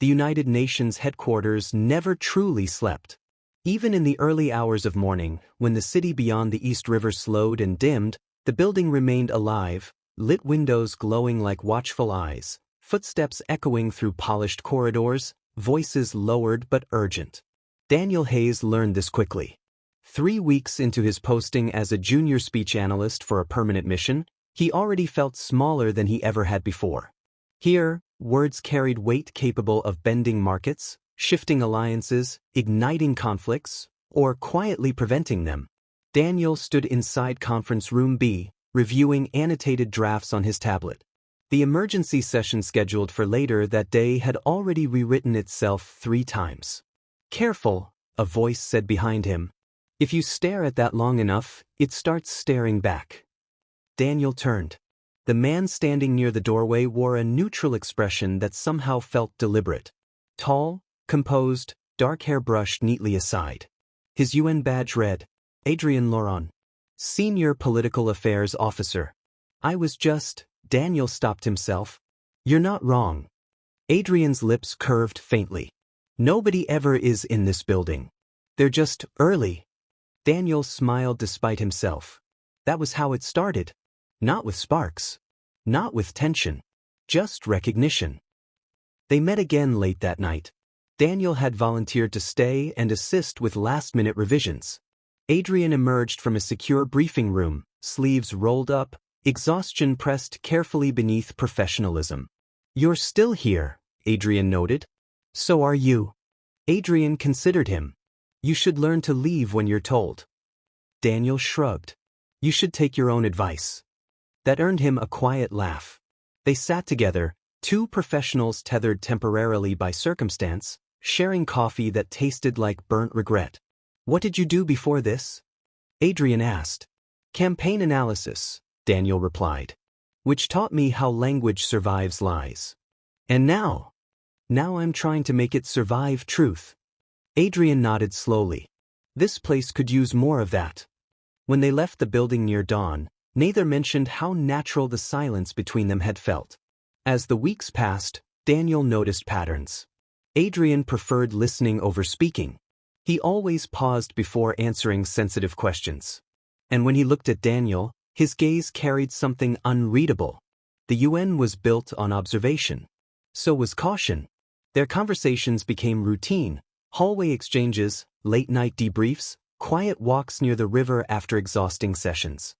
The United Nations headquarters never truly slept. Even in the early hours of morning, when the city beyond the East River slowed and dimmed, the building remained alive, lit windows glowing like watchful eyes, footsteps echoing through polished corridors, voices lowered but urgent. Daniel Hayes learned this quickly. 3 weeks into his posting as a junior speech analyst for a permanent mission, he already felt smaller than he ever had before. Here, words carried weight capable of bending markets, shifting alliances, igniting conflicts, or quietly preventing them. Daniel stood inside Conference Room B, reviewing annotated drafts on his tablet. The emergency session scheduled for later that day had already rewritten itself 3 times. "Careful," a voice said behind him. "If you stare at that long enough, it starts staring back." Daniel turned. The man standing near the doorway wore a neutral expression that somehow felt deliberate. Tall, composed, dark hair brushed neatly aside. His UN badge read, Adrian Laurent, Senior Political Affairs Officer. Daniel stopped himself. "You're not wrong." Adrian's lips curved faintly. "Nobody ever is in this building. They're just early." Daniel smiled despite himself. That was how it started. Not with sparks. Not with tension. Just recognition. They met again late that night. Daniel had volunteered to stay and assist with last-minute revisions. Adrian emerged from a secure briefing room, sleeves rolled up, exhaustion pressed carefully beneath professionalism. "You're still here," Adrian noted. "So are you." Adrian considered him. "You should learn to leave when you're told." Daniel shrugged. "You should take your own advice." That earned him a quiet laugh. They sat together, 2 professionals tethered temporarily by circumstance, sharing coffee that tasted like burnt regret. "What did you do before this?" Adrian asked. "Campaign analysis," Daniel replied. "Which taught me how language survives lies. And now I'm trying to make it survive truth." Adrian nodded slowly. This place could use more of that. When they left the building near dawn, neither mentioned how natural the silence between them had felt. As the weeks passed, Daniel noticed patterns. Adrian preferred listening over speaking. He always paused before answering sensitive questions. And when he looked at Daniel, his gaze carried something unreadable. The UN was built on observation. So was caution. Their conversations became routine, hallway exchanges, late-night debriefs, quiet walks near the river after exhausting sessions.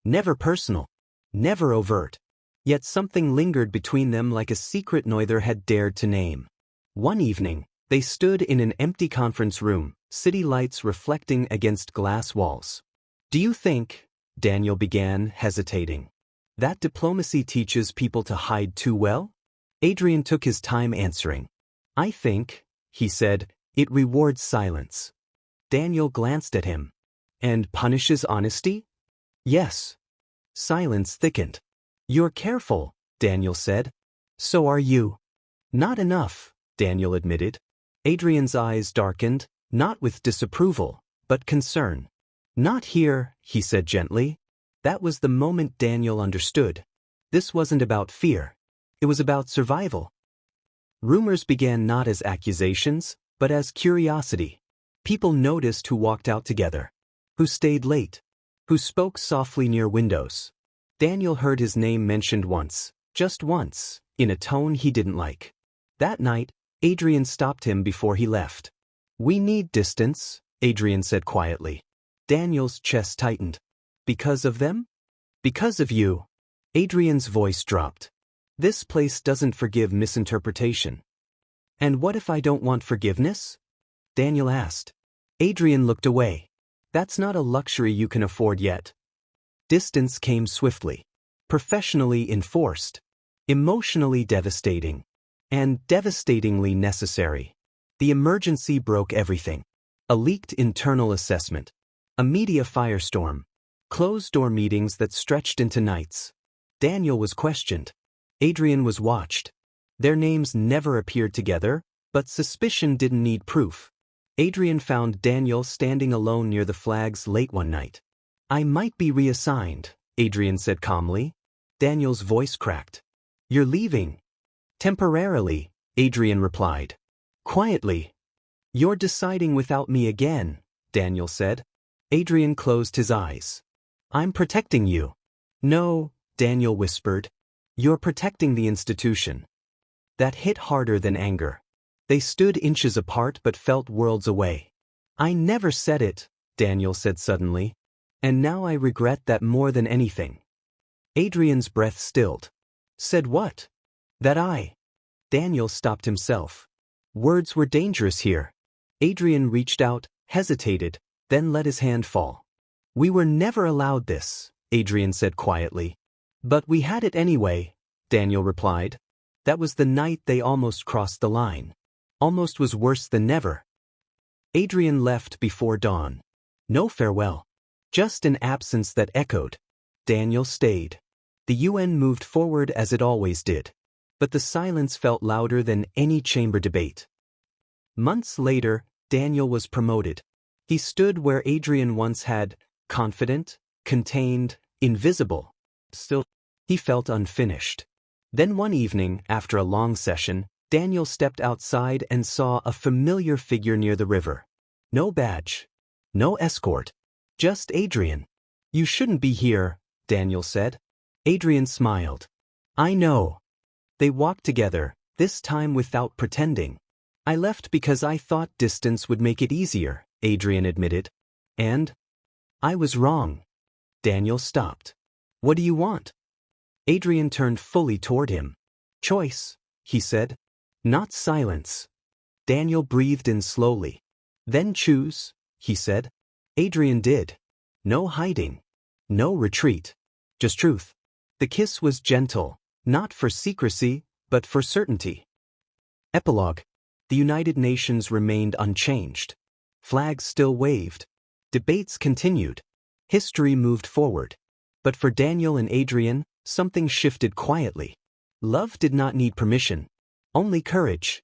Never personal, never overt. Yet something lingered between them like a secret neither had dared to name. One evening, they stood in an empty conference room, city lights reflecting against glass walls. "Do you think," Daniel began, hesitating, "that diplomacy teaches people to hide too well?" Adrian took his time answering. "I think," he said, "it rewards silence." Daniel glanced at him. "And punishes honesty?" "Yes." Silence thickened. "You're careful," Daniel said. "So are you." "Not enough," Daniel admitted. Adrian's eyes darkened, not with disapproval, but concern. "Not here," he said gently. That was the moment Daniel understood. This wasn't about fear. It was about survival. Rumors began not as accusations, but as curiosity. People noticed who walked out together, who stayed late, who spoke softly near windows. Daniel heard his name mentioned once, just once, in a tone he didn't like. That night, Adrian stopped him before he left. "We need distance," Adrian said quietly. Daniel's chest tightened. "Because of them?" "Because of you." Adrian's voice dropped. "This place doesn't forgive misinterpretation." "And what if I don't want forgiveness?" Daniel asked. Adrian looked away. "That's not a luxury you can afford yet." Distance came swiftly, professionally enforced, emotionally devastating, and devastatingly necessary. The emergency broke everything. A leaked internal assessment, a media firestorm, closed-door meetings that stretched into nights. Daniel was questioned. Adrian was watched. Their names never appeared together, but suspicion didn't need proof. Adrian found Daniel standing alone near the flags late one night. "I might be reassigned," Adrian said calmly. Daniel's voice cracked. "You're leaving." "Temporarily," Adrian replied. Quietly. You're deciding without me again, Daniel said. Adrian closed his eyes. I'm protecting you. No, Daniel whispered. You're protecting the institution. That hit harder than anger. They stood inches apart but felt worlds away. I never said it, Daniel said suddenly. And now I regret that more than anything. Adrian's breath stilled. Said what? That Daniel stopped himself. Words were dangerous here. Adrian reached out, hesitated, then let his hand fall. We were never allowed this, Adrian said quietly. But we had it anyway, Daniel replied. That was the night they almost crossed the line. Almost was worse than never. Adrian left before dawn. No farewell. Just an absence that echoed. Daniel stayed. The UN moved forward as it always did. But the silence felt louder than any chamber debate. Months later, Daniel was promoted. He stood where Adrian once had, confident, contained, invisible. Still, he felt unfinished. Then one evening, after a long session, Daniel stepped outside and saw a familiar figure near the river. No badge. No escort. Just Adrian. You shouldn't be here, Daniel said. Adrian smiled. I know. They walked together, this time without pretending. I left because I thought distance would make it easier, Adrian admitted. And? I was wrong. Daniel stopped. What do you want? Adrian turned fully toward him. Choice, he said. Not silence. Daniel breathed in slowly. Then choose, he said. Adrian did. No hiding. No retreat. Just truth. The kiss was gentle, not for secrecy, but for certainty. Epilogue. The United Nations remained unchanged. Flags still waved. Debates continued. History moved forward. But for Daniel and Adrian, something shifted quietly. Love did not need permission. Only courage.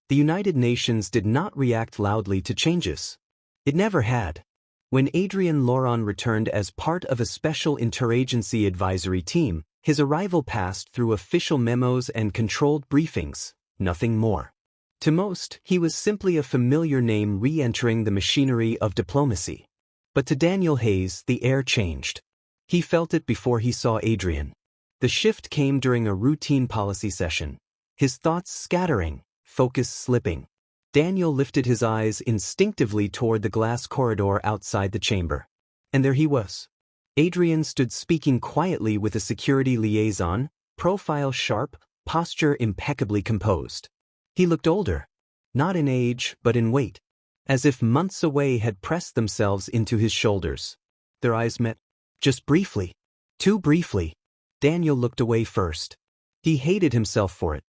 The United Nations did not react loudly to changes. It never had. When Adrian Laurent returned as part of a special interagency advisory team, his arrival passed through official memos and controlled briefings, nothing more. To most, he was simply a familiar name re-entering the machinery of diplomacy. But to Daniel Hayes, the air changed. He felt it before he saw Adrian. The shift came during a routine policy session. His thoughts scattering, focus slipping. Daniel lifted his eyes instinctively toward the glass corridor outside the chamber. And there he was. Adrian stood speaking quietly with a security liaison, profile sharp, posture impeccably composed. He looked older. Not in age, but in weight. As if months away had pressed themselves into his shoulders. Their eyes met. Just briefly. Too briefly. Daniel looked away first. He hated himself for it.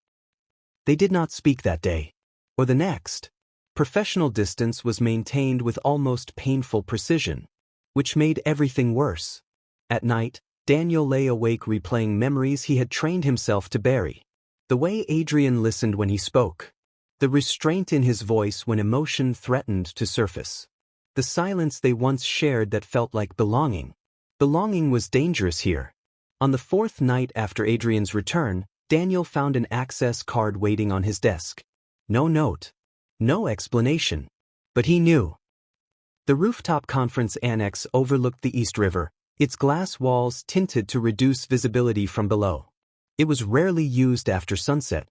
They did not speak that day. Or the next. Professional distance was maintained with almost painful precision. Which made everything worse. At night, Daniel lay awake replaying memories he had trained himself to bury. The way Adrian listened when he spoke. The restraint in his voice when emotion threatened to surface. The silence they once shared that felt like belonging. Belonging was dangerous here. On the fourth night after Adrian's return, Daniel found an access card waiting on his desk. No note. No explanation. But he knew. The rooftop conference annex overlooked the East River, its glass walls tinted to reduce visibility from below. It was rarely used after sunset.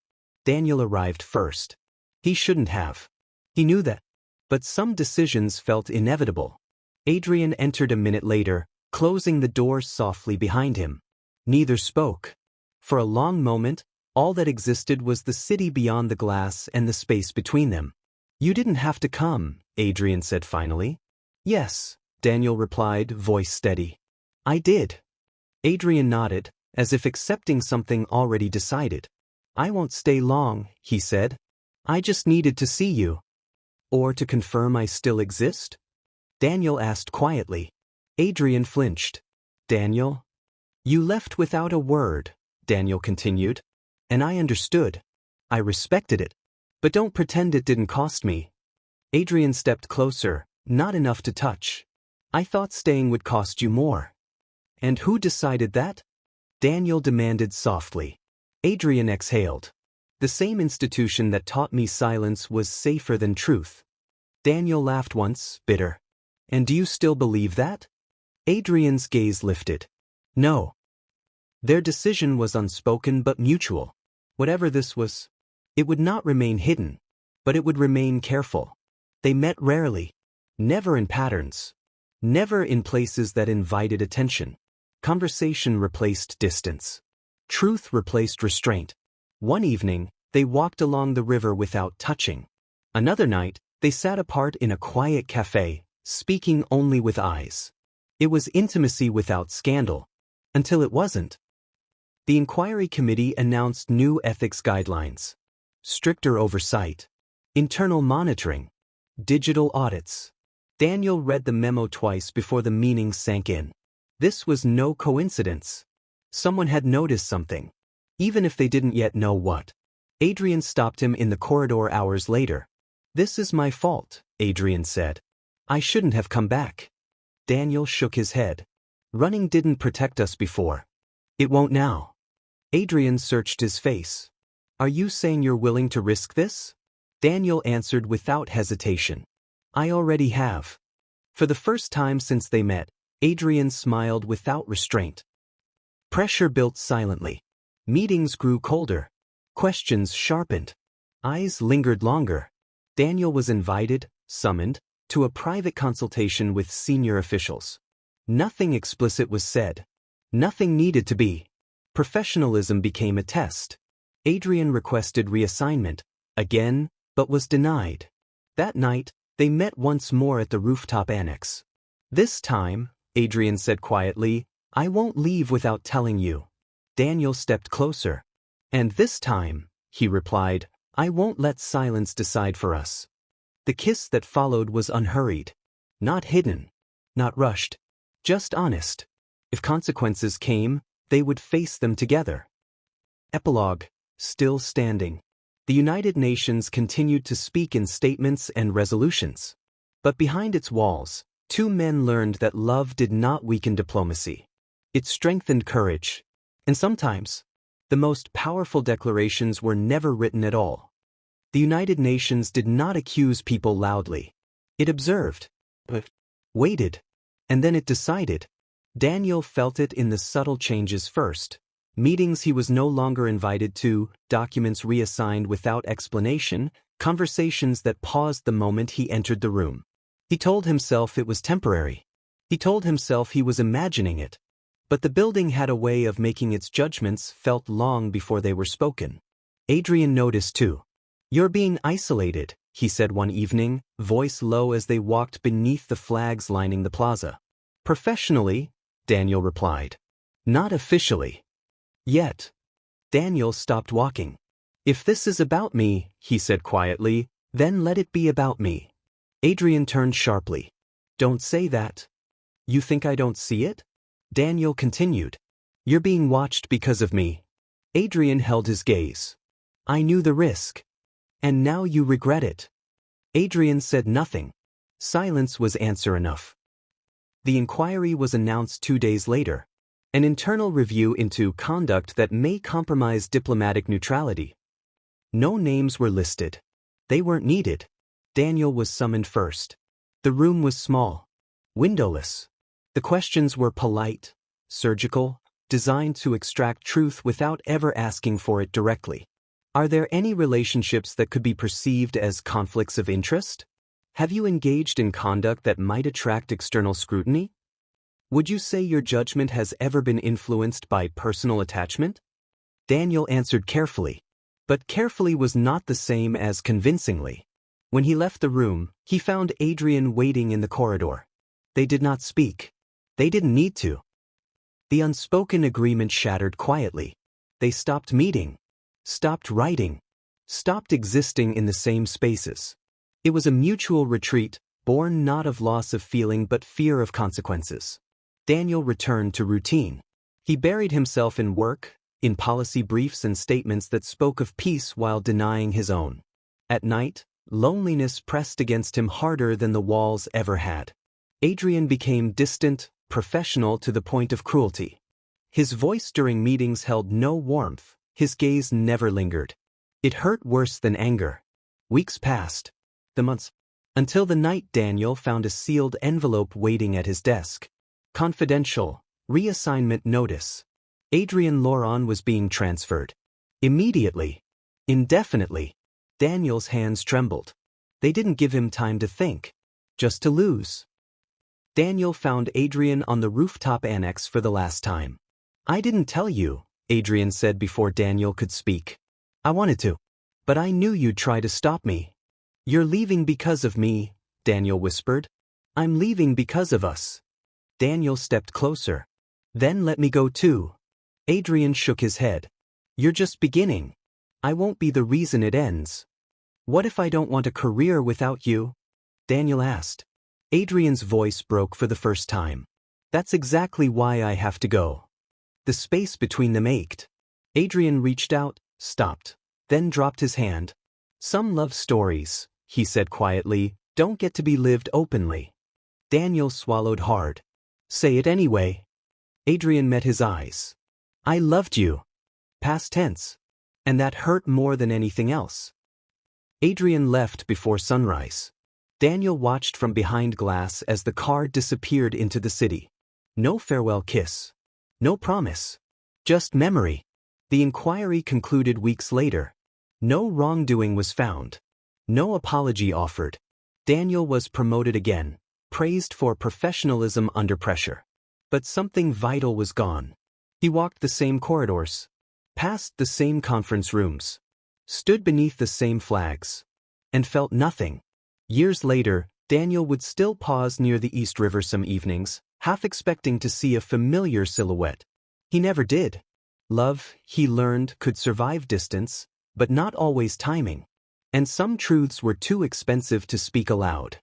Daniel arrived first. He shouldn't have. He knew that. But some decisions felt inevitable. Adrian entered a minute later, closing the door softly behind him. Neither spoke. For a long moment, all that existed was the city beyond the glass and the space between them. You didn't have to come, Adrian said finally. Yes, Daniel replied, voice steady. I did. Adrian nodded, as if accepting something already decided. I won't stay long, he said. I just needed to see you. Or to confirm I still exist? Daniel asked quietly. Adrian flinched. Daniel? You left without a word, Daniel continued. And I understood. I respected it. But don't pretend it didn't cost me. Adrian stepped closer, not enough to touch. I thought staying would cost you more. And who decided that? Daniel demanded softly. Adrian exhaled. The same institution that taught me silence was safer than truth. Daniel laughed once, bitter. And do you still believe that? Adrian's gaze lifted. No. Their decision was unspoken but mutual. Whatever this was, it would not remain hidden, but it would remain careful. They met rarely, never in patterns, never in places that invited attention. Conversation replaced distance. Truth replaced restraint. One evening, they walked along the river without touching. Another night, they sat apart in a quiet cafe, speaking only with eyes. It was intimacy without scandal. Until it wasn't. The inquiry committee announced new ethics guidelines. Stricter oversight. Internal monitoring. Digital audits. Daniel read the memo twice before the meaning sank in. This was no coincidence. Someone had noticed something, even if they didn't yet know what. Adrian stopped him in the corridor hours later. "This is my fault," Adrian said. "I shouldn't have come back." Daniel shook his head. "Running didn't protect us before. It won't now." Adrian searched his face. "Are you saying you're willing to risk this?" Daniel answered without hesitation. "I already have." For the first time since they met, Adrian smiled without restraint. Pressure built silently. Meetings grew colder. Questions sharpened. Eyes lingered longer. Daniel was invited, summoned, to a private consultation with senior officials. Nothing explicit was said. Nothing needed to be. Professionalism became a test. Adrian requested reassignment, again, but was denied. That night, they met once more at the rooftop annex. "This time," Adrian said quietly, "I won't leave without telling you." Daniel stepped closer. "And this time," he replied, "I won't let silence decide for us." The kiss that followed was unhurried. Not hidden. Not rushed. Just honest. If consequences came, they would face them together. Epilogue. Still standing. The United Nations continued to speak in statements and resolutions. But behind its walls, two men learned that love did not weaken diplomacy. It strengthened courage. And sometimes, the most powerful declarations were never written at all. The United Nations did not accuse people loudly. It observed, waited, and then it decided. Daniel felt it in the subtle changes first. Meetings he was no longer invited to, documents reassigned without explanation, conversations that paused the moment he entered the room. He told himself it was temporary. He told himself he was imagining it. But the building had a way of making its judgments felt long before they were spoken. Adrian noticed too. "You're being isolated," he said one evening, voice low as they walked beneath the flags lining the plaza. "Professionally," Daniel replied. "Not officially. Yet." Daniel stopped walking. "If this is about me," he said quietly, "then let it be about me." Adrian turned sharply. "Don't say that." "You think I don't see it?" Daniel continued. "You're being watched because of me." Adrian held his gaze. "I knew the risk. And now you regret it." Adrian said nothing. Silence was answer enough. The inquiry was announced 2 days later. An internal review into conduct that may compromise diplomatic neutrality. No names were listed. They weren't needed. Daniel was summoned first. The room was small, windowless. The questions were polite, surgical, designed to extract truth without ever asking for it directly. Are there any relationships that could be perceived as conflicts of interest? Have you engaged in conduct that might attract external scrutiny? Would you say your judgment has ever been influenced by personal attachment? Daniel answered carefully. But carefully was not the same as convincingly. When he left the room, he found Adrian waiting in the corridor. They did not speak. They didn't need to. The unspoken agreement shattered quietly. They stopped meeting, stopped writing, stopped existing in the same spaces. It was a mutual retreat, born not of loss of feeling but fear of consequences. Daniel returned to routine. He buried himself in work, in policy briefs and statements that spoke of peace while denying his own. At night, loneliness pressed against him harder than the walls ever had. Adrian became distant, professional to the point of cruelty. His voice during meetings held no warmth, His gaze never lingered. It hurt worse than anger. Weeks passed. The months. Until the night Daniel found a sealed envelope waiting at his desk. Confidential. Reassignment notice. Adrian Laurent was being transferred. Immediately. Indefinitely. Daniel's hands trembled. They didn't give him time to think. Just to lose. Daniel found Adrian on the rooftop annex for the last time. I didn't tell you, Adrian said before Daniel could speak. I wanted to. But I knew you'd try to stop me. You're leaving because of me, Daniel whispered. I'm leaving because of us. Daniel stepped closer. Then let me go too. Adrian shook his head. You're just beginning. I won't be the reason it ends. What if I don't want a career without you? Daniel asked. Adrian's voice broke for the first time. That's exactly why I have to go. The space between them ached. Adrian reached out, stopped, then dropped his hand. Some love stories, he said quietly, don't get to be lived openly. Daniel swallowed hard. Say it anyway. Adrian met his eyes. I loved you. Past tense. And that hurt more than anything else. Adrian left before sunrise. Daniel watched from behind glass as the car disappeared into the city. No farewell kiss. No promise. Just memory. The inquiry concluded weeks later. No wrongdoing was found. No apology offered. Daniel was promoted again, praised for professionalism under pressure. But something vital was gone. He walked the same corridors, passed the same conference rooms, stood beneath the same flags, and felt nothing. Years later, Daniel would still pause near the East River some evenings, half expecting to see a familiar silhouette. He never did. Love, he learned, could survive distance, but not always timing. And some truths were too expensive to speak aloud.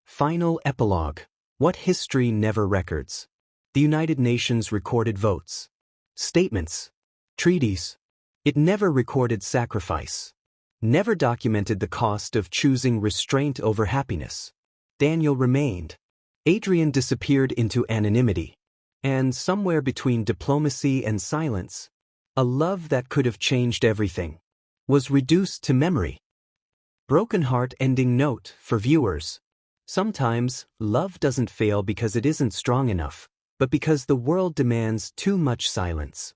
Final epilogue. What history never records. The United Nations recorded votes, statements, treaties. It never recorded sacrifice. Never documented the cost of choosing restraint over happiness. Daniel remained. Adrian disappeared into anonymity. And somewhere between diplomacy and silence, a love that could have changed everything was reduced to memory. Broken heart ending note for viewers. Sometimes, love doesn't fail because it isn't strong enough, but because the world demands too much silence.